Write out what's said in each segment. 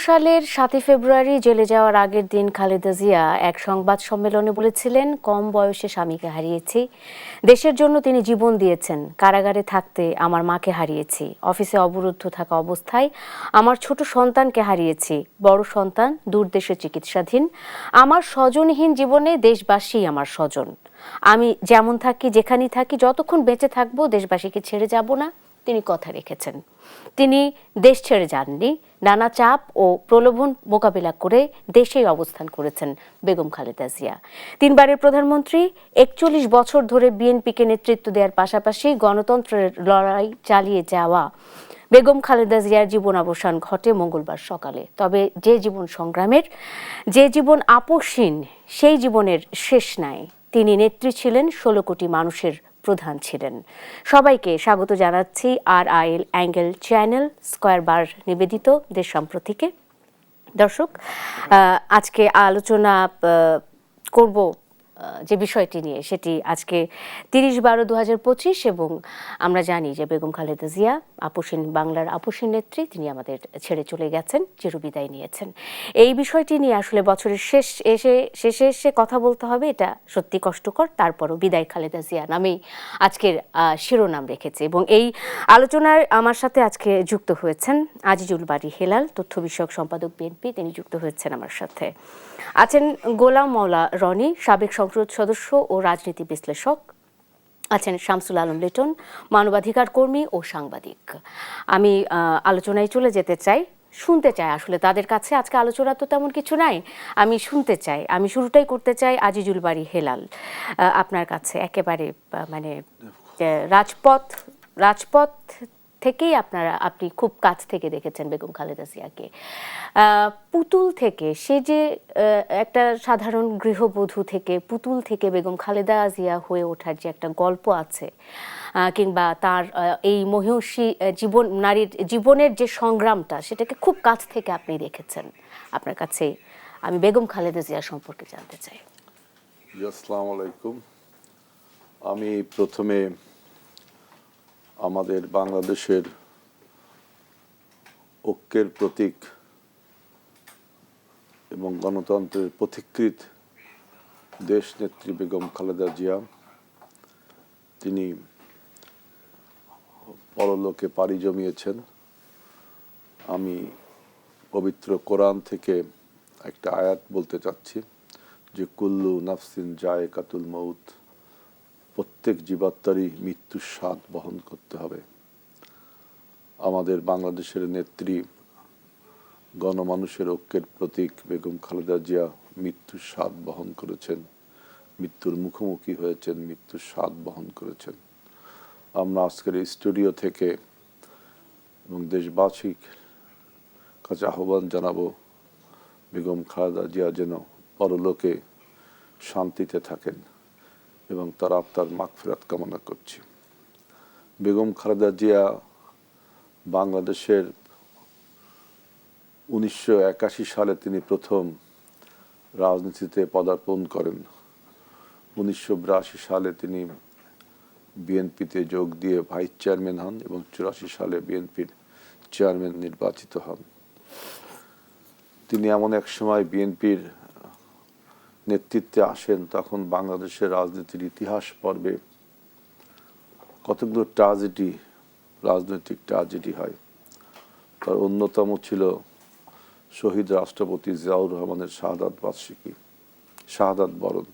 সালের ৭ই ফেব্রুয়ারি জেলে যাওয়ার আগের দিন খালেদা জিয়া এক সংবাদ সম্মেলনে বলেছিলেন, কম বয়সে স্বামীকে হারিয়েছি, দেশের জন্য তিনি জীবন দিয়েছেন, কারাগারে থাকতে আমার মাকে হারিয়েছি, অফিসে অবরুদ্ধ থাকা অবস্থায় আমার ছোট সন্তানকে হারিয়েছি, বড় সন্তান দূর দেশে চিকিৎসাধীন, আমার স্বজনহীন জীবনে দেশবাসী আমার স্বজন, আমি যেমন থাকি যেখানেই থাকি যতক্ষণ বেঁচে থাকবো দেশবাসীকে ছেড়ে যাব না। তিনি কথা রেখেছেন। তিনি দেশ ছেড়ে যাননি, নানা চাপ ও প্রলোভন মোকাবিলা করে দেশেই অবস্থান করেছেন বেগম খালেদা জিয়া। তিনবারের প্রধানমন্ত্রী ৪১ বছর ধরে বিএনপিকে নেতৃত্ব দেওয়ার পাশাপাশি গণতন্ত্রের লড়াই চালিয়ে যাওয়া বেগম খালেদা জিয়ার জীবনাবসান ঘটে মঙ্গলবার সকালে। তবে যে জীবন সংগ্রামের, যে জীবন আপসহীন, সেই জীবনের শেষ নাই। তিনি নেত্রী ছিলেন, ১৬ কোটি মানুষের প্রধান ছিলেন। সবাইকে স্বাগত জানাচ্ছি RIL অ্যাঙ্গেল চ্যানেল স্কয়ার বার নিবেদিত দেশ সম্প্রতিকে। দর্শক, আজকে আলোচনা করব যে বিষয়টি নিয়ে, সেটি আজকে ৩০/১২/২০২৫ এবং আমরা জানি যে বেগম খালেদা জিয়া আপসীন বাংলার আপসীন নেত্রী, তিনি আমাদের ছেড়ে চলে গেছেন, চিরবিদায় নিয়েছেন। এই বিষয়টি নিয়ে আসলে বছরের শেষে এসে কথা বলতে হবে, এটা সত্যি কষ্টকর। তারপরও বিদায় খালেদা জিয়া নামেই আজকের শিরোনাম রেখেছে এবং এই আলোচনায় আমার সাথে আজকে যুক্ত হয়েছেন আজিজুল বারী হেলাল, তথ্য বিষয়ক সম্পাদক বিএনপি, তিনি যুক্ত হয়েছেন আমার সাথে। আছেন গোলাম মাওলা রনি, সাবেক সংসদ সদস্য ও রাজনীতি বিশ্লেষক। আছেন শামসুল আলম লিটন, মানবাধিকার কর্মী ও সাংবাদিক। আমি আলোচনায় চলে যেতে চাই, শুনতে চাই আসলে তাদের কাছে। আজকে আলোচনা তো তেমন কিছু নাই, আমি শুনতে চাই। আমি শুরুটাই করতে চাই আজিজুল বারী হেলাল, আপনার কাছে। একেবারে মানে রাজপথ থেকেই আপনি খুব কাছ থেকে দেখেছেন বেগম খালেদা জিয়াকে। পুতুল থেকে, সে যে একটা সাধারণ গৃহবধূ থেকে, পুতুল থেকে বেগম খালেদা জিয়া হয়ে ওঠার যে একটা গল্প আছে, কিংবা তার এই মহিষী জীবন, নারীর জীবনের যে সংগ্রামটা, সেটাকে খুব কাছ থেকে আপনি দেখেছেন। আপনার কাছে আমি বেগম খালেদা জিয়া সম্পর্কে জানতে চাই। আসসালামু আলাইকুম। আমি প্রথমে আমাদের বাংলাদেশের ঐক্যের প্রতীক এবং গণতন্ত্রের পথিকৃৎ দেশ নেত্রী বেগম খালেদা জিয়া, তিনি পরলোকে পাড়ি জমিয়েছেন। আমি পবিত্র কোরআন থেকে একটা আয়াত বলতে চাচ্ছি যে কুল্লু নাফসিন জায়েকাতুল মউত, প্রত্যেক জীবাত্মারই মৃত্যুর স্বাদ বহন করতে হবে। আমাদের বাংলাদেশের নেত্রী, গণমানুষের ঐক্যের প্রতীক বেগম খালেদা জিয়া মৃত্যুর স্বাদ বহন করেছেন, মৃত্যুর মুখোমুখি হয়েছেন, মৃত্যুর স্বাদ বহন করেছেন। আমরা আজকের এই স্টুডিও থেকে এবং দেশবাসীর কাছে আহ্বান জানাবো, বেগম খালেদা জিয়া যেন পরলোকে শান্তিতে থাকেন এবং তার আত্মার মাগফিরাত কামনা করছি। বেগম খালেদা জিয়া বাংলাদেশের 1981 সালে তিনি প্রথম রাজনীতিতে পদার্পণ করেন। 1982 সালে তিনি বিএনপিতে যোগ দিয়ে ভাইস চেয়ারম্যান হন এবং 84 সালে বিএনপির চেয়ারম্যান নির্বাচিত হন। তিনি এমন এক সময় বিএনপির নেতৃত্বে আসেন, তখন বাংলাদেশের রাজনীতির ইতিহাস পর্বে কতগুলো রাজনৈতিক ট্র্যাজেডি হয়। তার অন্যতম ছিল শহীদ রাষ্ট্রপতি জিয়াউর রহমানের শাহাদাত বরণ।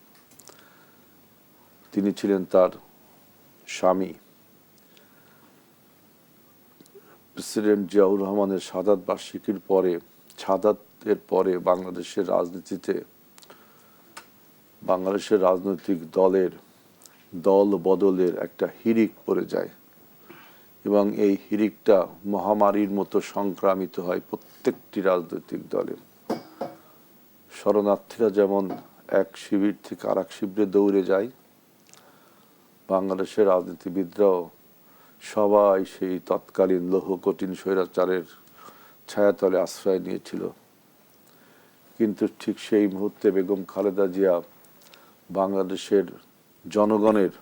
তিনি ছিলেন তার স্বামী। প্রেসিডেন্ট জিয়াউর রহমানের শাহাদাতের পরে বাংলাদেশের রাজনৈতিক দল বদলের একটা হিড়িক পড়ে যায় এবং এই হিড়িকটা মহামারীর মতো সংক্রামিত হয় প্রত্যেকটি রাজনৈতিক দলে। শরণার্থীরা যেমন এক শিবির থেকে আর এক শিবিরে দৌড়ে যায়, বাংলাদেশের রাজনীতিবিদরাও সবাই সেই তৎকালীন কঠিন স্বৈরাচারের ছায়াতলে আশ্রয় নিয়েছিল। কিন্তু ঠিক সেই মুহূর্তে বেগম খালেদা জিয়া বাংলাদেশের জনগণের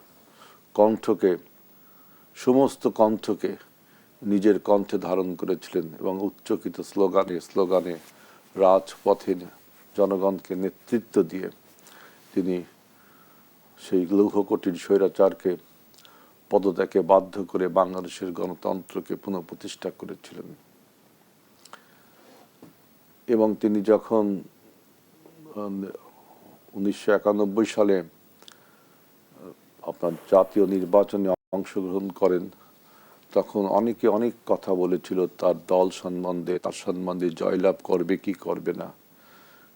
সমস্ত কণ্ঠকে নিজের কণ্ঠে ধারণ করেছিলেন এবং উচ্চকিত স্লোগানে স্লোগানে রাজপথে জনগণকে নেতৃত্ব দিয়ে তিনি সেই লৌহকটির স্বৈরাচারকে পদত্যাগে বাধ্য করে বাংলাদেশের গণতন্ত্রকে পুনঃপ্রতিষ্ঠা করেছিলেন। এবং তিনি যখন 1991 সালে আপনার জাতীয় নির্বাচনে অংশগ্রহণ করেন, তখন অনেকে অনেক কথা বলেছিল তার দল সম্বন্ধে, তার সম্বন্ধে জয়লাভ করবে কি করবে না,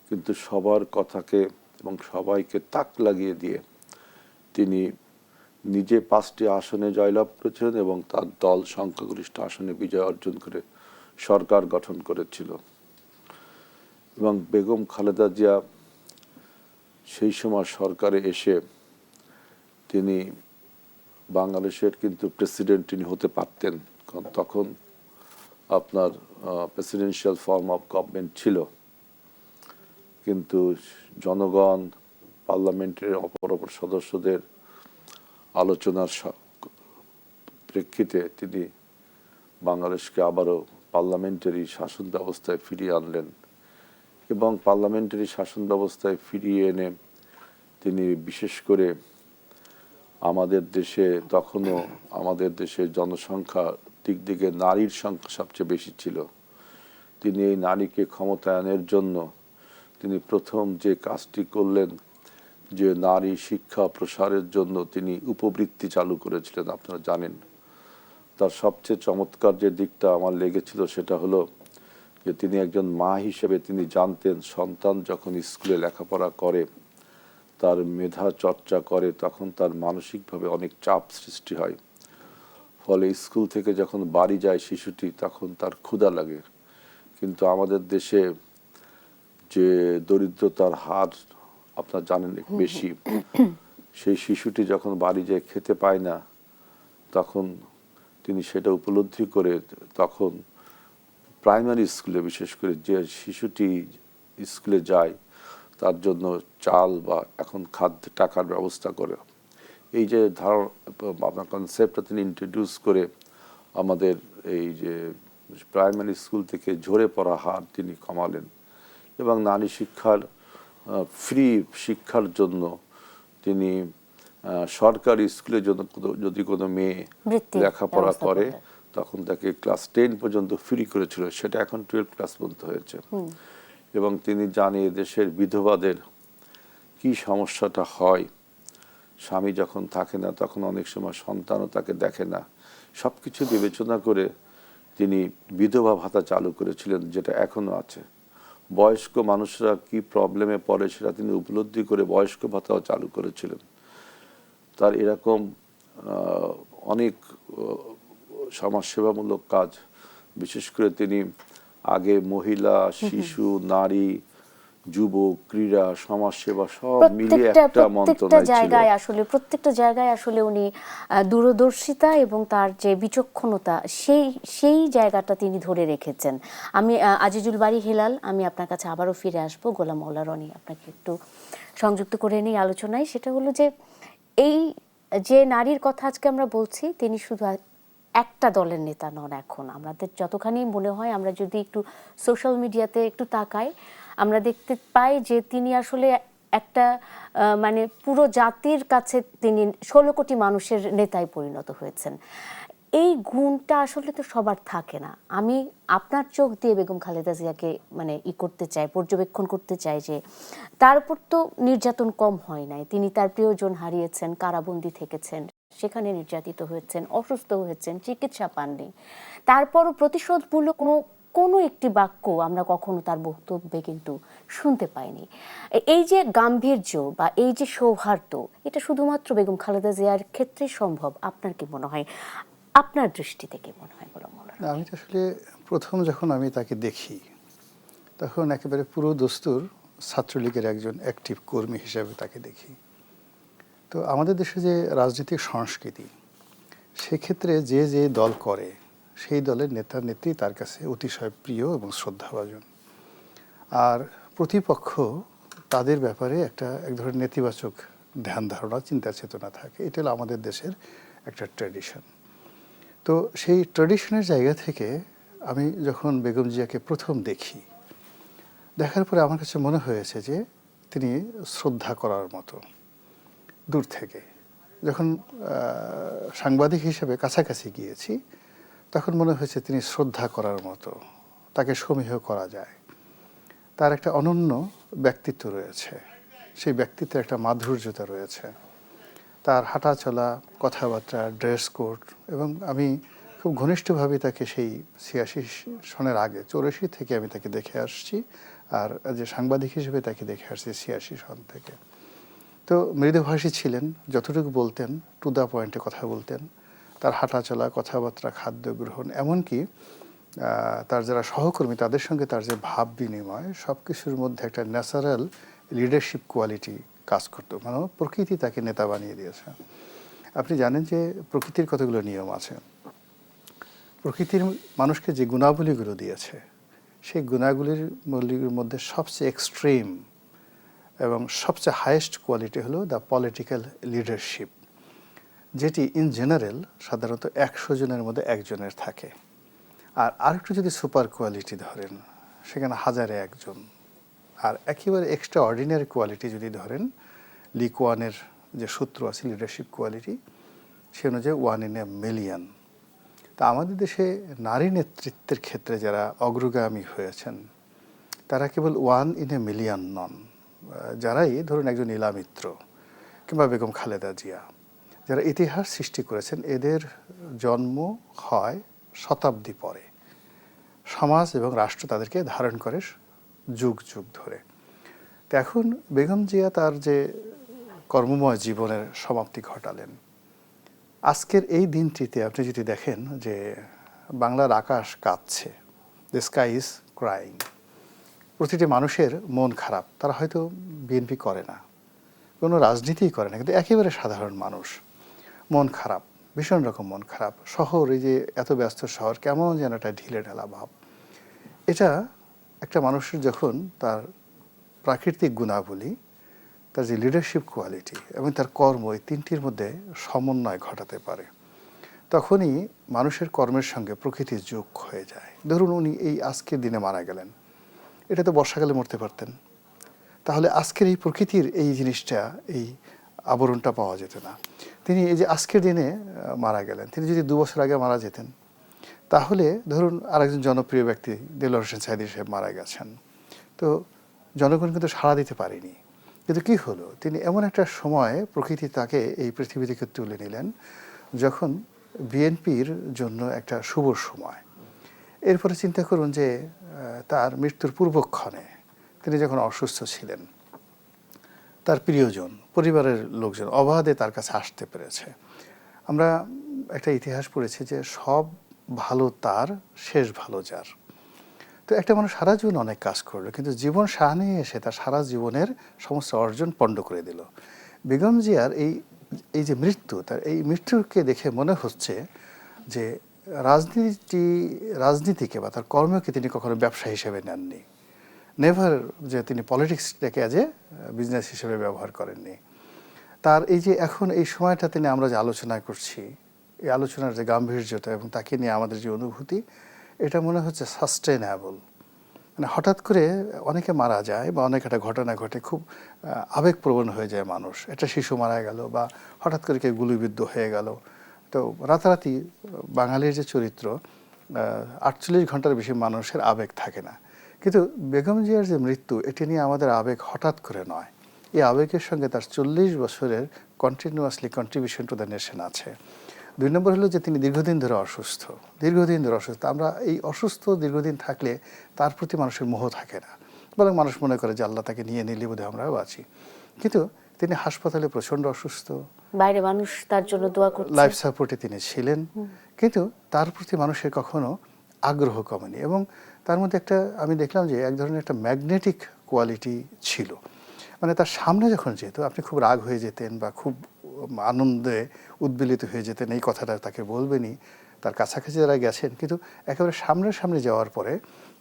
কিন্তু সবার কথাকে এবং সবাইকে তাক লাগিয়ে দিয়ে তিনি নিজে 5টি আসনে জয়লাভ করেছিলেন এবং তার দল সংখ্যাগরিষ্ঠ আসনে বিজয় অর্জন করে সরকার গঠন করেছিল। এবং বেগম খালেদা জিয়া সেই সময় সরকারে এসে তিনি বাংলাদেশের কিন্তু প্রেসিডেন্ট তিনি হতে পারতেন, কারণ তখন আপনার প্রেসিডেন্সিয়াল ফর্ম অফ গভর্নমেন্ট ছিল, কিন্তু জনগণ পার্লামেন্টের অপর সদস্যদের আলোচনার প্রেক্ষিতে তিনি বাংলাদেশকে আবারও পার্লামেন্টারি শাসন ব্যবস্থায় ফিরিয়ে আনলেন এবং পার্লামেন্টারি শাসন ব্যবস্থায় ফিরিয়ে এনে তিনি বিশেষ করে আমাদের দেশে তখনও আমাদের দেশের জনসংখ্যা দিক দিকে নারীর সংখ্যা সবচেয়ে বেশি ছিল। তিনি এই নারীকে ক্ষমতায়নের জন্য তিনি প্রথম যে কাজটি করলেন, যে নারী শিক্ষা প্রসারের জন্য তিনি উপবৃত্তি চালু করেছিলেন। আপনারা জানেন তার সবচেয়ে চমৎকার যে দিকটা আমার লেগেছিল সেটা হলো যে তিনি একজন মা হিসেবে তিনি জানতেন সন্তান যখন স্কুলে লেখাপড়া করে, তার মেধা চর্চা করে, তখন তার মানসিকভাবে অনেক চাপ সৃষ্টি হয়। ফলে স্কুল থেকে যখন বাড়ি যায় শিশুটি, তখন তার ক্ষুধা লাগে। কিন্তু আমাদের দেশে যে দরিদ্রতার হার আপনারা জানেন বেশি, সেই শিশুটি যখন বাড়ি যায় খেতে পায় না, তখন তিনি সেটা উপলব্ধি করে তখন প্রাইমারি স্কুলে বিশেষ করে যে শিশুটি স্কুলে যায় তার জন্য চাল বা এখন খাদ্য টাকার ব্যবস্থা করে। এই যে আপনার কনসেপ্টটা তিনি ইন্ট্রোডিউস করে আমাদের এই যে প্রাইমারি স্কুল থেকে ঝরে পড়া হার তিনি কমালেন এবং নারী শিক্ষার ফ্রি শিক্ষার জন্য তিনি সরকারি স্কুলে যদি কোনো মেয়ে লেখাপড়া করে তখন তাকে ক্লাস 10 পর্যন্ত ফ্রি করেছিল, সেটা এখন 12 ক্লাস পর্যন্ত হয়েছে। এবং তিনি জানিয়ে দেশের বিধবাদের কি সমস্যাটা হয়, স্বামী যখন থাকে না তখন অনেক সময় সন্তানও তাকে দেখে না, সবকিছু বিবেচনা করে তিনি বিধবা ভাতা চালু করেছিলেন, যেটা এখনো আছে। বয়স্ক মানুষরা কি প্রবলেমে পড়ে সেটা তিনি উপলব্ধি করে বয়স্ক ভাতাও চালু করেছিলেন। তার এরকম অনেক সমাজসেবামূলক কাজ, বিশেষ করে তিনি আগে মহিলা, শিশু, নারী, যুবক, ক্রীড়া, সমাজসেবা সব মিলিয়ে একটা মন্ত্রণালয় ছিল। প্রত্যেকটা জায়গায় আসলে উনি দূরদর্শিতা এবং তার যে বিচক্ষণতা সেই জায়গাটা তিনি ধরে রেখেছেন। আমি আজিজুল বারী হেলাল, আমি আপনার কাছে আবারও ফিরে আসবো। গোলাম মাওলা রনি, আপনাকে একটু সংযুক্ত করে নিই আলোচনায়। সেটা হলো যে এই যে নারীর কথা আজকে আমরা বলছি, তিনি শুধু একটা দলের নেতা নন। এখন আমাদের যতখানি মনে হয়, আমরা যদি একটু সোশ্যাল মিডিয়াতে একটু তাকাই, আমরা দেখতে পাই যে তিনি আসলে একটা মানে পুরো জাতির কাছে তিনি 16 কোটি মানুষের নেতায় পরিণত হয়েছেন। এই গুণটা আসলে তো সবার থাকে না। আমি আপনার চোখ দিয়ে বেগম খালেদা জিয়াকে মানে করতে চাই, পর্যবেক্ষণ করতে চাই যে তার উপর তো নির্যাতন কম হয় নাই। তিনি তার প্রিয়জন হারিয়েছেন, কারাবন্দী থেকেছেন, সেখানে নির্যাতিত হয়েছেন, অসুস্থ হয়েছেন, চিকিৎসা পাননি। তারপরও প্রতিশোধমূলক কোনো একটি বাক্য আমরা কখনো তার বক্তব্যে কিন্তু শুনতে পাইনি। এই যে গাম্ভীর্য বা এই যে সৌহার্দ্য, এটা শুধুমাত্র বেগম খালেদা জিয়ার ক্ষেত্রে সম্ভব। আপনার কি মনে হয়, আপনার দৃষ্টি থেকে মনে হয়? আমি তো আসলে প্রথম যখন আমি তাকে দেখি তখন একেবারে পুরো দস্তুর ছাত্রলীগের একজন অ্যাক্টিভ কর্মী হিসেবে তাকে দেখি। তো আমাদের দেশে যে রাজনৈতিক সংস্কৃতি, সেক্ষেত্রে যে যে দল করে সেই দলের নেতা নেত্রী তার কাছে অতিশয় প্রিয় এবং শ্রদ্ধাভাজন, আর প্রতিপক্ষ তাদের ব্যাপারে এক ধরনের নেতিবাচক ধ্যান ধারণা, চিন্তা চেতনা থাকে। এটা হলো আমাদের দেশের একটা ট্র্যাডিশন। তো সেই ট্র্যাডিশনের জায়গা থেকে আমি যখন বেগম জিয়াকে প্রথম দেখি, দেখার পরে আমার কাছে মনে হয়েছে যে তিনি শ্রদ্ধা করার মতো দূর থেকে। যখন সাংবাদিক হিসেবে কাছাকাছি গিয়েছি, তখন মনে হয়েছে তিনি শ্রদ্ধা করার মতো, তাকে সমীহ করা যায়। তার একটা অনন্য ব্যক্তিত্ব রয়েছে, সেই ব্যক্তিত্বের একটা মাধুর্যতা রয়েছে। তার হাঁটা চলা, কথাবার্তা, ড্রেস কোড, এবং আমি খুব ঘনিষ্ঠভাবে তাকে সেই ৮৬ সনের আগে ৮৪ থেকে আমি তাকে দেখে আসছি, আর যে সাংবাদিক হিসেবে তাকে দেখে আসছি ৮৬ সন থেকে। তো মৃদুভাষী ছিলেন, যতটুকু বলতেন টু দ্য পয়েন্টে কথা বলতেন। তার হাঁটা চলা, কথাবার্তা, খাদ্য গ্রহণ, এমনকি তার যারা সহকর্মী তাদের সঙ্গে তার যে ভাব বিনিময়, সব কিছুর মধ্যে একটা ন্যাচারাল লিডারশিপ কোয়ালিটি কাজ করতো। মানে প্রকৃতি তাকে নেতা বানিয়ে দিয়েছে। আপনি জানেন যে প্রকৃতির কতগুলো নিয়ম আছে। প্রকৃতির মানুষকে যে গুণাবলীগুলো দিয়েছে, সেই গুণাবলীর মধ্যে সবচেয়ে এক্সট্রিম এবং সবচেয়ে হাইয়েস্ট কোয়ালিটি হলো দ্য পলিটিক্যাল লিডারশিপ, যেটি ইন জেনারেল সাধারণত ১০০ জনের মধ্যে একজনের থাকে। আর আরেকটু যদি সুপার কোয়ালিটি ধরেন, সেখানে হাজারে একজন। আর একেবারে এক্সট্রা অর্ডিনারি কোয়ালিটি যদি ধরেন, লি কুয়ানের যে সূত্র আছে লিডারশিপ কোয়ালিটি, সে অনুযায়ী 1 in a million। তা আমাদের দেশে নারী নেতৃত্বের ক্ষেত্রে যারা অগ্রগামী হয়েছেন, তারা কেবল 1 in a million নন। যারাই ধরুন একজন নীলা মিত্র কিংবা বেগম খালেদা জিয়া, যারা ইতিহাস সৃষ্টি করেছেন, এদের জন্ম হয় শতাব্দী পরে। সমাজ এবং রাষ্ট্র তাদেরকে ধারণ করে যুগ যুগ ধরে। তো এখন বেগম জিয়া তার যে কর্মময় জীবনের সমাপ্তি ঘটালেন, আজকের এই দিনটিতে আপনি যদি দেখেন যে বাংলার আকাশ কাঁদছে, দ্য স্কাই ইজ ক্রাইং। প্রতিটি মানুষের মন খারাপ। তারা হয়তো বিএনপি করে না, কোনো রাজনীতিই করে না, কিন্তু একেবারে সাধারণ মানুষ, মন খারাপ, ভীষণ রকম মন খারাপ। শহর, এই যে এত ব্যস্ত শহর, কেমন যেন একটা ঢিলে ঢালা ভাব। এটা একটা মানুষের যখন তার প্রাকৃতিক গুণাবলী, তার যে লিডারশিপ কোয়ালিটি এবং তার কর্ম, এই তিনটির মধ্যে সমন্বয় ঘটাতে পারে, তখনই মানুষের কর্মের সঙ্গে প্রকৃতির যোগ হয়ে যায়। ধরুন উনি এই আজকের দিনে মারা গেলেন, এটা তো বর্ষাকালে মরতে পারতেন, তাহলে আজকের এই প্রকৃতির এই জিনিসটা, এই আবরণটা পাওয়া যেত না। তিনি এই যে আজকের দিনে মারা গেলেন, তিনি যদি 2 বছর আগে মারা যেতেন, তাহলে ধরুন আরেকজন জনপ্রিয় ব্যক্তি দেলোয়ার হোসেন সাঈদী সাহেব মারা গেছেন, তো জনগণ কিন্তু সাড়া দিতে পারেনি। কিন্তু কি হলো, তিনি এমন একটা সময় প্রকৃতি তাকে এই পৃথিবী থেকে তুলে নিলেন যখন বিএনপির জন্য একটা শুভ সময়। এরপরে চিন্তা করুন যে তার মৃত্যুর পূর্বক্ষণে তিনি যখন অসুস্থ ছিলেন, তার প্রিয়জন, পরিবারের লোকজন অবাধে তার কাছে আসতে পেরেছে। আমরা একটা ইতিহাস পড়েছি যে সব ভালো তার, শেষ ভালো যার। তো একটা মানুষ সারা জীবন অনেক কাজ করলো, কিন্তু জীবন সামনে এসে তার সারা জীবনের সমস্ত অর্জন পণ্ড করে দিল। বেগম জিয়ার এই যে মৃত্যু, তার এই মৃত্যুকে দেখে মনে হচ্ছে যে রাজনীতিকে বা তার কর্মকে তিনি কখনো ব্যবসা হিসেবে নেননি। নেভার যে তিনি পলিটিক্সটাকে অ্যাজ এ বিজনেস হিসেবে ব্যবহার করেননি। তার এই যে এখন এই সময়টা তিনি আমরা যে আলোচনা করছি, এই আলোচনার যে গাম্ভীর্যতা এবং তাকে নিয়ে আমাদের যে অনুভূতি, এটা মনে হচ্ছে সাস্টেনেবল। মানে হঠাৎ করে অনেকে মারা যায় বা অনেক একটা ঘটনা ঘটে, খুব আবেগপ্রবণ হয়ে যায় মানুষ। একটা শিশু মারা গেল বা হঠাৎ করে কেউ গুলিবিদ্ধ হয়ে গেল, তো রাতারাতি বাঙালির যে চরিত্র, 48 ঘন্টার বেশি মানুষের আবেগ থাকে না। কিন্তু বেগম জিয়ার যে মৃত্যু, এটি নিয়ে আমাদের আবেগ হঠাৎ করে নয়। এই আবেগের সঙ্গে তার 40 বছরের continuously contribution to the nation আছে। 2 নম্বর হলো যে তিনি দীর্ঘদিন ধরে অসুস্থ। আমরা এই অসুস্থ দীর্ঘদিন থাকলে তার প্রতি মানুষের মোহ থাকে না, বরং মানুষ মনে করে যে আল্লাহ তাকে নিয়ে নিলে বোধহয় আমরাও বাঁচি। কিন্তু তিনি হাসপাতালে প্রচণ্ড অসুস্থ, বাইরে মানুষ তার জন্য দোয়া করছে, লাইফ সাপোর্টে তিনি ছিলেন, কিন্তু তার প্রতি মানুষের কখনো আগ্রহ কমেনি। এবং তার মধ্যে একটা আমি দেখলাম যে এক ধরনের একটা ম্যাগনেটিক কোয়ালিটি ছিল। মানে তার সামনে যখন যেত, আপনি খুব রাগ হয়ে যেতেন বা খুব আনন্দে উদ্বেলিত হয়ে যেতেন, এই কথাটা তাকে বলবেনই, তার কাছাকাছি যারা গেছেন। কিন্তু একেবারে সামনে যাওয়ার পরে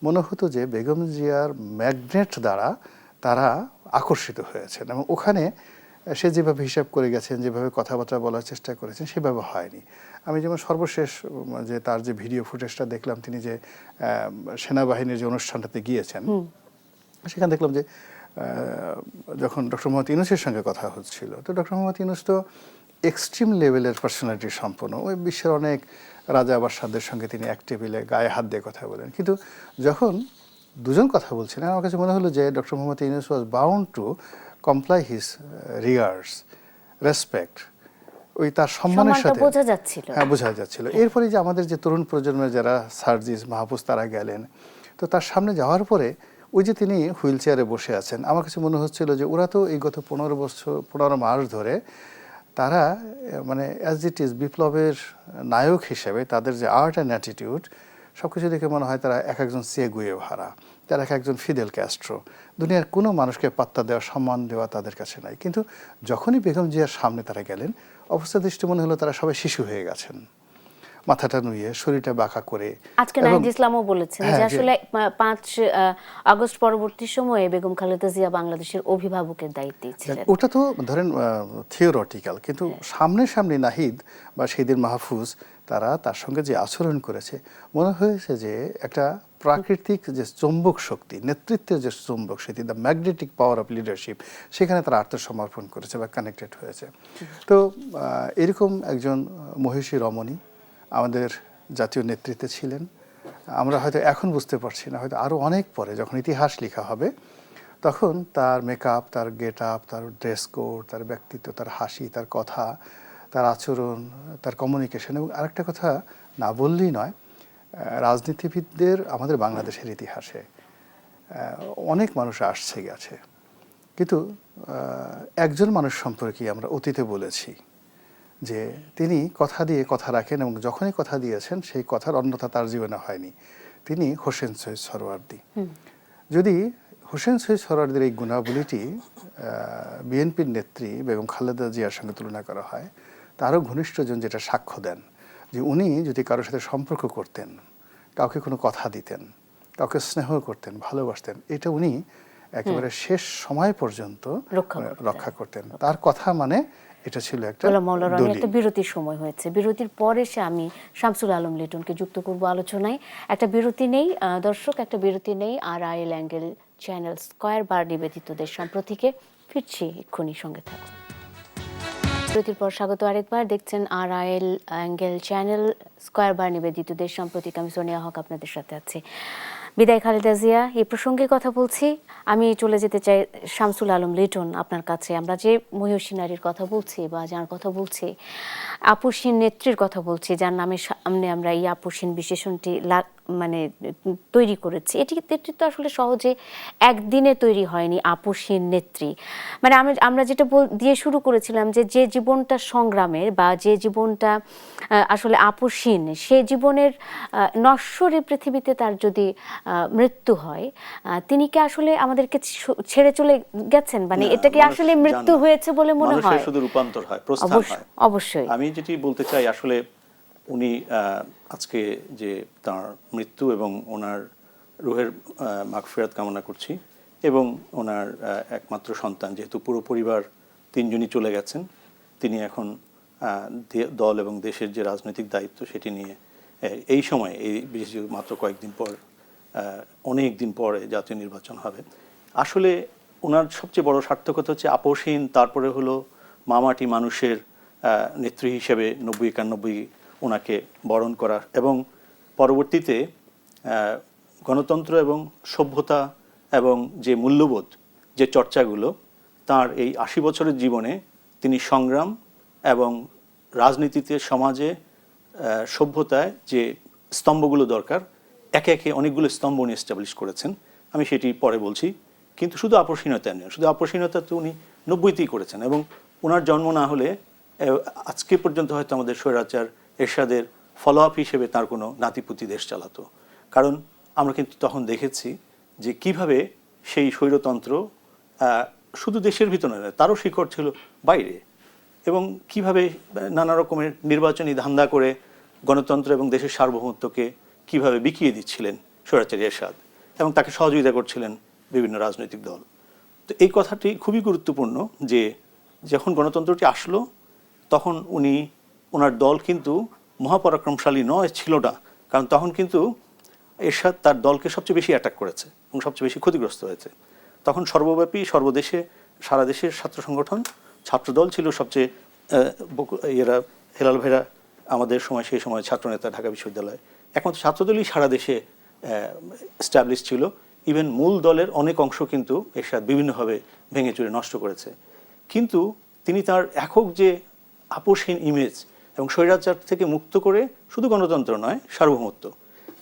মনে হতো যে বেগম জিয়ার ম্যাগনেট দ্বারা তারা আকর্ষিত হয়েছেন, এবং ওখানে সে যেভাবে হিসাব করে গেছেন, যেভাবে কথাবার্তা বলার চেষ্টা করেছেন, সেভাবে হয়নি। আমি যেমন সর্বশেষ যে তার যে ভিডিও ফুটেজটা দেখলাম, তিনি যে সেনাবাহিনীর যে অনুষ্ঠানটাতে গিয়েছেন, সেখানে দেখলাম যে যখন ডক্টর মোহাম্মদ ইউনূসের সঙ্গে কথা হচ্ছিল, তো ডক্টর মোহাম্মদ ইউনূস তো এক্সট্রিম লেভেলের পার্সোনালিটি সম্পন্ন, ওই বিশ্বের অনেক রাজা বাদশাহদের সঙ্গে তিনি এক টেবিলে গায়ে হাত দিয়ে কথা বলেন। কিন্তু যখন দুজন কথা বলছিলেন, আমার কাছে মনে হলো যে doctor Mohammad Yunus was bound to comply his regards, respect, ওই তার সম্মানের সম্মানটা সাথে বোঝা যাচ্ছিল। হ্যাঁ, বোঝা যাচ্ছিল। এরপরে যে আমাদের যে তরুণ প্রজন্মের যারা সার্জিস, মাহফুজ, তারা গেলেন, তো তার সামনে যাওয়ার পরে ওই যে তিনি হুইল চেয়ারে বসে আছেন, আমার কাছে মনে হচ্ছিল যে ওরা তো এই গত 15 মাস ধরে তারা মানে অ্যাজ ইট ইজ বিপ্লবের নায়ক হিসেবে তাদের যে আর্ট অ্যান্ড অ্যাটিটিউড সব কিছু দেখে মনে হয় তারা এক একজন চে গুয়েভারা, তারা এক একজন ফিদেল ক্যাস্ট্রো। দুনিয়ার কোনো মানুষকে পাত্তা দেওয়া, সম্মান দেওয়া তাদের কাছে নাই। কিন্তু যখনই বেগম জিয়ার সামনে তারা গেলেন, অবস্থা দৃষ্টি মনে হলো তারা সবাই শিশু হয়ে গেছেন, মাথাটা নুয়ে, শরীরটা বাঁকা করে। আজকে নাহিদ ইসলামও বলেছেন যে হ্যাঁ, আসলে 5 আগস্ট পরবর্তী সময়ে বেগম খালেদা জিয়া বাংলাদেশের অভিভাবকের দায়িত্বে ছিলেন। ওটা তো ধরেন থিওরিটিক্যাল, কিন্তু সামনে নাহিদ বা শহীদুল মাহফুজ তারা তার সঙ্গে যে আচরণ করেছে, মনে হয়েছে যে একটা প্রাকৃতিক যে চৌম্বক শক্তি, নেতৃত্বের যে চৌম্বক শক্তি, the magnetic power of leadership, সেখানে তারা আত্মসমর্পণ করেছে বা কানেক্টেড হয়েছে। তো এরকম একজন মহিষী রমণী আমাদের জাতীয় নেতৃত্বে ছিলেন। আমরা হয়তো এখন বুঝতে পারছি না, হয়তো আরও অনেক পরে যখন ইতিহাস লেখা হবে, তখন তার মেকআপ, তার গেট আপ, তার ড্রেস কোড, তার ব্যক্তিত্ব, তার হাসি, তার কথা, তার আচরণ, তার কমিউনিকেশন। এবং আরেকটা কথা না বললেই নয়, রাজনীতিবিদদের আমাদের বাংলাদেশের ইতিহাসে অনেক মানুষ আসছে গেছে, কিন্তু একজন মানুষ সম্পর্কে আমরা অতীতে বলেছি যে তিনি কথা দিয়ে কথা রাখেন, এবং যখনই কথা দিয়েছেন সেই কথার অন্যথা তার জীবনে হয়নি। তিনি হোসেন শহীদ সোহরাওয়ার্দী। যদি হোসেন শহীদ সোহরাওয়ার্দীর এই গুণাবলীটি বিএনপির নেত্রী বেগম খালেদা জিয়ার সঙ্গে তুলনা করা হয়, তারও ঘনিষ্ঠজন যেটা সাক্ষ্য দেন যে উনি যদি কারোর সাথে সম্পর্ক করতেন, কাউকে কোনো কথা দিতেন, কাউকে স্নেহ করতেন, ভালোবাসতেন, এটা উনি একেবারে শেষ সময় পর্যন্ত রক্ষা করতেন। তার কথা মানে এটা ছিল একটা দলিল। একটা বিরতির সময় হয়েছে, বিরতির পর এসে আমি শামসুল আলম লিটনকে যুক্ত করব আলোচনায়। একটা বিরতি নেই দর্শক, একটা বিরতি নেই। RIL অ্যাঙ্গেল চ্যানেল স্কয়ার বার নিবেদিত দেশ সম্প্রতিকে ফিরছি, এক্ষুনি সঙ্গে থাকুন। বিরতির পর স্বাগত আরেকবার, দেখছেন RIL অ্যাঙ্গেল চ্যানেল স্কয়ার বার নিবেদিত দেশ সম্প্রতিকে। আমি সোনিয়া হক আপনাদের সাথে আছি। বিদায় খালেদা জিয়া, এই প্রসঙ্গে কথা বলছি। আমি চলে যেতে চাই শামসুল আলম লিটন আপনার কাছে। আমরা যে মহিষী নারীর কথা বলছি বা যার কথা বলছি, আপসহীন নেত্রীর কথা বলছি, যার নামের সামনে আমরা এই আপসহীন বিশেষণটি মানে তৈরি করেছি। এটি নেতৃত্ব আসলে সহজে একদিনে তৈরি হয়নি। আপসহীন নেত্রী মানে আমরা যেটা দিয়ে শুরু করেছিলাম যে জীবনটা সংগ্রামের বা যে জীবনটা আসলে আপসহীন, সে জীবনের নশ্বর এই পৃথিবীতে তার যদি মৃত্যু হয়, তিনি কি আসলে আমাদেরকে ছেড়ে চলে গেছেন? মানে এটা কি আসলে মৃত্যু হয়েছে বলে মনে হয়? শুধু রূপান্তর হয়, প্রস্থান হয়। অবশ্যই আমি যেটি বলতে চাই, আসলে উনি আজকে যে তার মৃত্যু এবং ওনার রুহের মাগফিরাত কামনা করছি, এবং ওনার একমাত্র সন্তান, যেহেতু পুরো পরিবার 3 জনই চলে গেছেন, তিনি এখন দল এবং দেশের যে রাজনৈতিক দায়িত্ব সেটি নিয়ে এই সময়, এই বিশেষ মাত্র কয়েকদিন পর, অনেক দিন পরে জাতীয় নির্বাচন হবে। আসলে ওনার সবচেয়ে বড় সার্থকতা হচ্ছে আপসহীন, তারপরে হলো মামাটি মানুষের নেত্রী হিসেবে 90-91 ওনাকে বরণ করা, এবং পরবর্তীতে গণতন্ত্র এবং সভ্যতা এবং যে মূল্যবোধ, যে চর্চাগুলো তার এই 80 বছরের জীবনে তিনি সংগ্রাম এবং রাজনীতিতে, সমাজে, সভ্যতায় যে স্তম্ভগুলো দরকার, একে একে অনেকগুলো স্তম্ভ উনি এস্টাবলিশ করেছেন। আমি সেটি পরে বলছি। কিন্তু শুধু আপসহীনতা নয়, শুধু আপসহীনতা তো উনি 90তেই করেছেন, এবং ওনার জন্ম না হলে আজকে পর্যন্ত হয়তো আমাদের স্বৈরাচার এরশাদের ফলো আপ হিসেবে তার কোনো নাতিপুতি দেশ চালাতো। কারণ আমরা কিন্তু তখন দেখেছি যে কিভাবে সেই স্বৈরতন্ত্র শুধু দেশের ভিতরে নয়, তারও শিকড় ছিল বাইরে, এবং কিভাবে নানা রকমের নির্বাচনী ধান্দা করে গণতন্ত্র এবং দেশের সার্বভৌমত্বকে কিভাবে বিকিয়ে দিচ্ছিলেন স্বৈরাচারী এরশাদ, এবং তাকে সহযোগিতা করছিলেন বিভিন্ন রাজনৈতিক দল। তো এই কথাটি খুবই গুরুত্বপূর্ণ যে যখন গণতন্ত্রটি আসলো তখন ওনার দল কিন্তু মহাপরাক্রমশালী ছিল না, কারণ তখন কিন্তু এরশাদ তার দলকে সবচেয়ে বেশি অ্যাটাক করেছে এবং সবচেয়ে বেশি ক্ষতিগ্রস্ত হয়েছে। তখন সর্বব্যাপী সর্বদেশে সারা দেশের ছাত্র সংগঠন ছাত্রদল ছিল সবচেয়ে হেলাল ভাইরা আমাদের সময়, সেই সময় ছাত্রনেতা ঢাকা বিশ্ববিদ্যালয়, একমাত্র ছাত্রদলই সারা দেশে এস্টাবলিশ ছিল। ইভেন মূল দলের অনেক অংশ কিন্তু এরশাদ বিভিন্নভাবে ভেঙে চুরে নষ্ট করেছে। কিন্তু তিনি তার একক যে আপোষহীন ইমেজ এবং স্বৈরাচার থেকে মুক্ত করে শুধু গণতন্ত্র নয়, সার্বভৌমত্ব,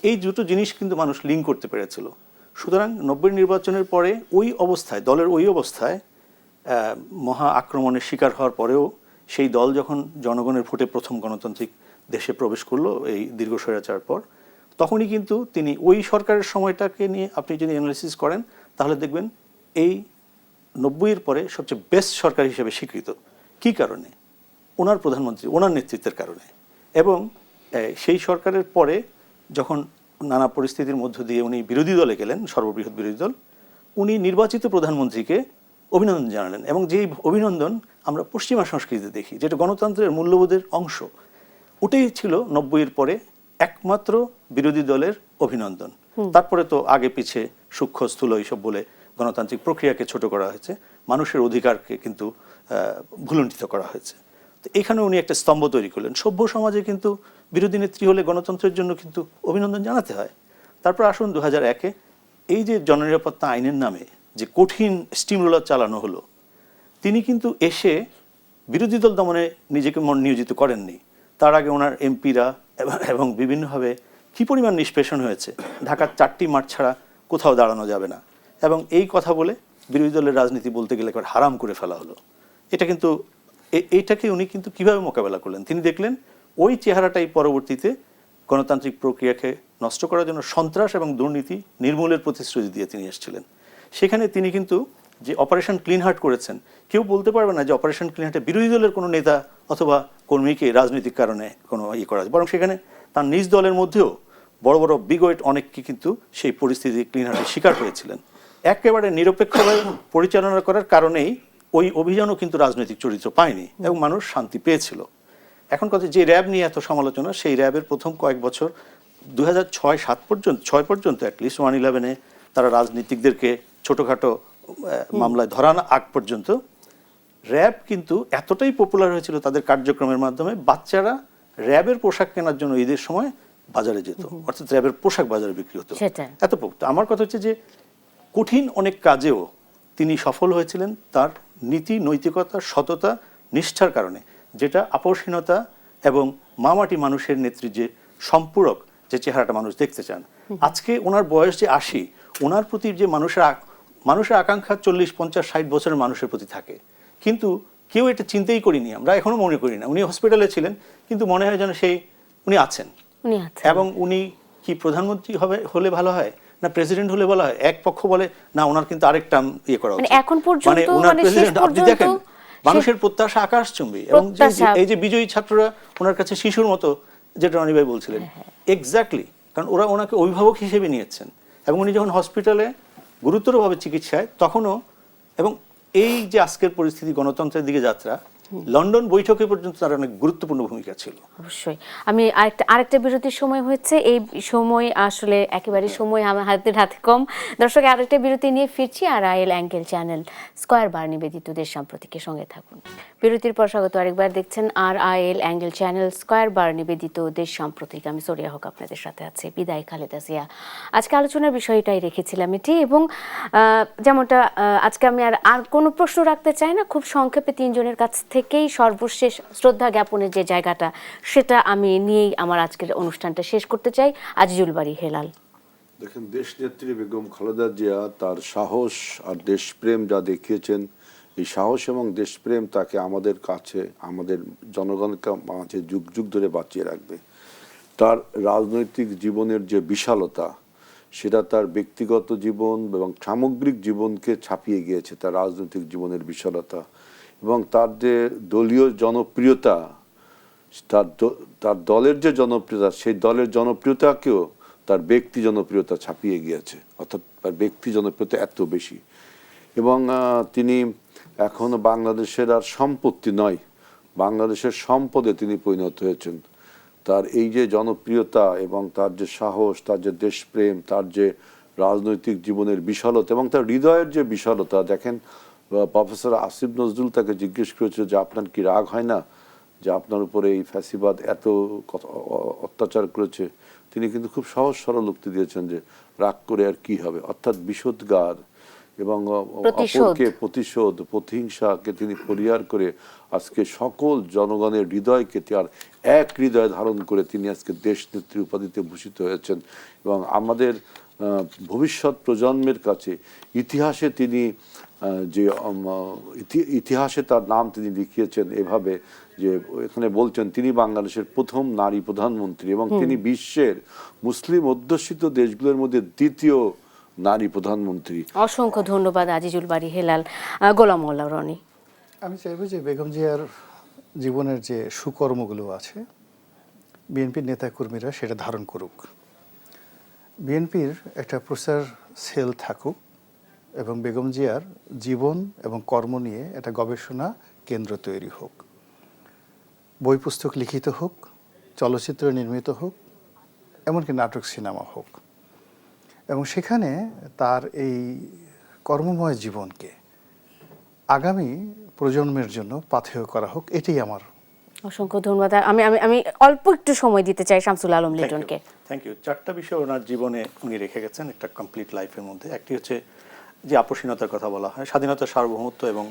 এই দুটো জিনিস কিন্তু মানুষ লিঙ্ক করতে পেরেছিল। সুতরাং 90 নির্বাচনের পরে ওই অবস্থায়, দলের ওই অবস্থায় মহা আক্রমণের শিকার হওয়ার পরেও সেই দল যখন জনগণের ভোটে প্রথম গণতান্ত্রিক দেশে প্রবেশ করলো এই দীর্ঘ স্বৈরাচার পর, তখনই কিন্তু তিনি ওই সরকারের সময়টাকে নিয়ে আপনি যদি অ্যানালিসিস করেন তাহলে দেখবেন এই 90-এর পরে সবচেয়ে বেস্ট সরকার হিসেবে স্বীকৃত। কী কারণে? ওনার প্রধানমন্ত্রী, ওনার নেতৃত্বের কারণে। এবং সেই সরকারের পরে যখন নানা পরিস্থিতির মধ্য দিয়ে উনি বিরোধী দলে গেলেন, সর্ববৃহৎ বিরোধী দল, উনি নির্বাচিত প্রধানমন্ত্রীকে অভিনন্দন জানালেন। এবং যেই অভিনন্দন আমরা পশ্চিমা সংস্কৃতিতে দেখি, যেটা গণতন্ত্রের মূল্যবোধের অংশ, ওটাই ছিল 90-এর পরে একমাত্র বিরোধী দলের অভিনন্দন। তারপরে তো আগে পিছে সূক্ষ্ম স্থূল এইসব বলে গণতান্ত্রিক প্রক্রিয়াকে ছোট করা হয়েছে, মানুষের অধিকারকে কিন্তু ভুলুণ্ঠিত করা হয়েছে। তো এখানে উনি একটা স্তম্ভ তৈরি করলেন। সভ্য সমাজে কিন্তু বিরোধী নেত্রী হলে গণতন্ত্রের জন্য কিন্তু অভিনন্দন জানাতে হয়। তারপর আসুন 2001-এ এই যে জননিরাপত্তা আইনের নামে যে কঠিন স্টিম রোলার চালানো হলো, তিনি কিন্তু এসে বিরোধী দল দমনে নিজেকে নিয়োজিত করেননি। তার আগে ওনার এমপিরা এবং বিভিন্নভাবে কী পরিমাণ নিষ্পেষণ হয়েছে, ঢাকার 4টি মাঠ ছাড়া কোথাও দাঁড়ানো যাবে না, এবং এই কথা বলে বিরোধী দলের রাজনীতি বলতে গেলে একবার হারাম করে ফেলা হলো। এটা কিন্তু এইটাকে উনি কিন্তু কীভাবে মোকাবেলা করলেন? তিনি দেখলেন ওই চেহারাটাই পরবর্তীতে গণতান্ত্রিক প্রক্রিয়াকে নষ্ট করার জন্য সন্ত্রাস এবং দুর্নীতি নির্মূলের প্রতিশ্রুতি দিয়ে তিনি এসেছিলেন। সেখানে তিনি কিন্তু যে অপারেশন ক্লিন হার্ট করেছেন, কেউ বলতে পারবে না যে অপারেশন ক্লিন হার্টে বিরোধী দলের কোনো নেতা অথবা কর্মীকে রাজনৈতিক কারণে কোনো করা যায়, বরং সেখানে তার নিজ দলের মধ্যেও বড় বড় বিগয়েট অনেককে কিন্তু সেই পরিস্থিতি ক্লিন হার্টের শিকার হয়েছিলেন। একেবারে নিরপেক্ষভাবে পরিচালনা করার কারণেই ওই অভিযানও কিন্তু রাজনৈতিক চরিত্র পায়নি এবং মানুষ শান্তি পেয়েছিল। এখন কথা, যে র্যাব নিয়ে এত সমালোচনা, সেই র্যাবের প্রথম কয়েক বছর 2006 পর্যন্ত অ্যাটলিস্ট 111-এ তারা রাজনীতিকদেরকে ছোটোখাটো মামলায় ধরানো আগ পর্যন্ত র্যাব কিন্তু এতটাই পপুলার হয়েছিল তাদের কার্যক্রমের মাধ্যমে, বাচ্চারা র্যাবের পোশাক কেনার জন্য ঈদের সময় বাজারে যেত, অর্থাৎ র্যাবের পোশাক বাজারে বিক্রি হতো। এত আমার কথা হচ্ছে যে কঠিন অনেক কাজেও তিনি সফল হয়েছিলেন তার নীতি, নৈতিকতা, সততা, নিষ্ঠার কারণে, যেটা আপোষহীনতা এবং মামাটি মানুষের নেতৃত্বে সম্পূরক যে চেহারাটা মানুষ দেখতে চান। আজকে ওনার বয়স যে 80, ওনার প্রতি যে মানুষের আকাঙ্ক্ষা 40, 50, 60 বছরের মানুষের প্রতি থাকে, কিন্তু কেউ এটা চিন্তাই করিনি, আমরা এখনো মনে করি না। উনি হসপিটালে ছিলেন, কিন্তু মনে হয় যেন উনি আছেন। এবং উনি কি প্রধানমন্ত্রী হলে ভালো হয় না প্রেসিডেন্ট হলে ভালো হয়? এক পক্ষ বলে না, ওনার কিন্তু আরেকটা করা উচিত। এখন পর্যন্ত মানে ওনার প্রেসিডেন্ট, আপনি দেখেন মানুষের প্রত্যাশা আকাশচুম্বী, এবং এই যে বিজয়ী ছাত্ররা ওনার কাছে শিশুর মতো, যেটা রনি ভাই বলছিলেন, এক্স্যাক্টলি, কারণ ওরা ওনাকে অভিভাবক হিসেবে নিয়েছেন। এবং উনি যখন হসপিটালে গুরুতরভাবে চিকিৎসায় তখনও, এবং এই যে আজকের পরিস্থিতি গণতন্ত্রের দিকে যাত্রা, লন্ডন বৈঠকে পর্যন্ত তার অনেক গুরুত্বপূর্ণ ভূমিকা ছিল। অবশ্যই। আমি আরেকটা বিরতির সময় হচ্ছে, এই সময় আসলে একেবারে সময় আমার হাতে কম। দর্শক, আরেকটা বিরতি নিয়ে ফিরছি। RIL অ্যাঙ্গেল চ্যানেল স্কয়ার বার নিবেদিত দেশ সাম্প্রতিকের সঙ্গে থাকুন। বিরতির পর স্বাগত আরেকবার, দেখছেন RIL অ্যাঙ্গেল চ্যানেল স্কয়ার বার নিবেদিত দেশ সাম্প্রতিক। আমি সরিয়া হক আপনাদের সাথে আছি। বিদায় খালেদা জিয়া। আজকে আলোচনার বিষয়টাই রেখেছিলাম এটি, এবং যেমনটা আজকে আমি আর কোনো প্রশ্ন রাখতে চাই না, খুব সংক্ষেপে তিনজনের কাছ থেকেই সর্বশেষ শ্রদ্ধা জ্ঞাপনের যে জায়গাটা, সেটা আমি নিয়েই আমার আজকের অনুষ্ঠানটা শেষ করতে চাই। আজিজুল বারী হেলাল। দেখেন, দেশনেত্রী বেগম খালেদা জিয়া তার সাহস আর দেশপ্রেম যা দেখিয়েছেন, এই সাহস এবং দেশপ্রেম তাকে আমাদের কাছে, আমাদের জনগণকে মাঝে যুগ যুগ ধরে বাঁচিয়ে রাখবে। তার রাজনৈতিক জীবনের যে বিশালতা, সেটা তার ব্যক্তিগত জীবন এবং সামগ্রিক জীবনকে ছাপিয়ে গিয়েছে, তার রাজনৈতিক জীবনের বিশালতা। এবং তার যে দলীয় জনপ্রিয়তা, তার দলের যে জনপ্রিয়তা, সেই দলের জনপ্রিয়তাকেও তার ব্যক্তি জনপ্রিয়তা ছাপিয়ে গিয়েছে, অর্থাৎ তার ব্যক্তি জনপ্রিয়তা এত বেশি। এবং তিনি এখনো বাংলাদেশের আর সম্পত্তি নয়, বাংলাদেশের সম্পদে তিনি পরিণত হয়েছেন। তার এই যে জনপ্রিয়তা এবং তার যে সাহস, তার যে দেশপ্রেম, তার যে রাজনৈতিক জীবনের বিশালতা এবং তার হৃদয়ের যে বিশালতা, দেখেন প্রফেসর আসিফ নজরুল তাকে জিজ্ঞেস করেছিল যে আপনার কি রাগ হয় না যে আপনার উপরে এই ফ্যাসিবাদ এত অত্যাচার করেছে? তিনি কিন্তু খুব সহজ সরল উক্তি দিয়েছেন যে রাগ করে আর কি হবে, অর্থাৎ বিষোদ্গার এবং অপরকে প্রতিশোধ, প্রতিহিংসাকে তিনি পরিহার করে আজকে সকল জনগণের হৃদয়কে তার এক হৃদয় ধারণ করে তিনি আজকে দেশ নেত্রী উপাধিতে ভূষিত হয়েছেন। এবং আমাদের ভবিষ্যৎ প্রজন্মের কাছে ইতিহাসে তিনি যে ইতিহাসে তার নাম তিনি লিখিয়েছেন এভাবে যে এখানে বলছেন তিনি বাংলাদেশের প্রথম নারী প্রধানমন্ত্রী এবং তিনি বিশ্বের মুসলিম অধ্যুষিত দেশগুলোর মধ্যে দ্বিতীয় নারী প্রধানমন্ত্রী। অসংখ্য ধন্যবাদ আজিজুল বারী হেলাল। গোলাম মোল্লা রনি, আমি চাইবো যে বেগম জিয়ার জীবনের যে সুকর্মগুলো আছে বিএনপির নেতাকর্মীরা সেটা ধারণ করুক, বিএনপির একটা প্রচার সেল থাকুক এবং বেগম জিয়ার জীবন এবং কর্ম নিয়ে একটা গবেষণা কেন্দ্র তৈরি হোক, বই পুস্তক লিখিত হোক, চলচ্চিত্র নির্মিত হোক, এমনকি নাটক সিনেমা হোক এবং সেখানে তার এই কর্মময় জীবনকে আগামী প্রজন্মের জন্য পাথেয় করা হোক, এটাই আমার। অসংখ্য ধন্যবাদ। আমি আমি আমি অল্প একটু সময় দিতে চাই শামসুল আলম লিটনকে। Thank you. 4টা বিষয় ওনার জীবনে উনি রেখে গেছেন একটা কমপ্লিট লাইফের মধ্যে। একটি হচ্ছে যে আপোষহীনতার কথা বলা হয়, স্বাধীনতার সার্বভৌমত্ব এবং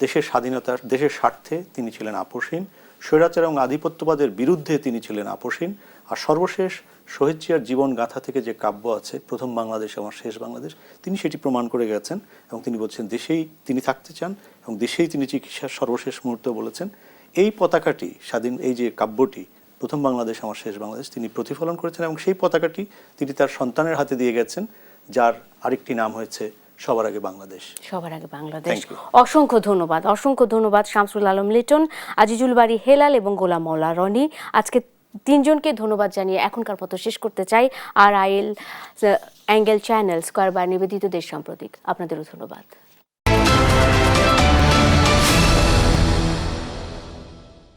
দেশের স্বাধীনতার, দেশের স্বার্থে তিনি ছিলেন আপোষহীন, স্বৈরাচার এবং আধিপত্যবাদের বিরুদ্ধে তিনি ছিলেন আপোষহীন। আর সর্বশেষ শহীদ জিয়ার জীবন গাথা থেকে যে কাব্য আছে প্রথম বাংলাদেশ আমার শেষ বাংলাদেশ, তিনি সেটি প্রমাণ করে গেছেন এবং তিনি বলছেন দেশেই তিনি থাকতে চান এবং দেশেই তিনি চিকিৎসার সর্বশেষ মুহূর্তে বলেছেন। এই পতাকাটি স্বাধীন, এই যে কাব্যটি প্রথম বাংলাদেশ আমার শেষ বাংলাদেশ, তিনি প্রতিফলন করেছেন এবং সেই পতাকাটি তিনি তার সন্তানের হাতে দিয়ে গেছেন, যার আরেকটি নাম হয়েছে সবার আগে বাংলাদেশ। সবার আগে বাংলাদেশ। অসংখ্য ধন্যবাদ, অসংখ্য ধন্যবাদ শামসুল আলম লিটন, আজিজুল বারী হেলাল এবং গোলাম মোল্লা রনি। আজকে তিনজনকে ধন্যবাদ জানিয়ে এখনকার মতো শেষ করতে চাই। আর আইএল অ্যাঙ্গেল চ্যানেল, স্কয়ার বাই নিবেদিত দেশ সাম্প্রতিক, আপনাদেরও ধন্যবাদ।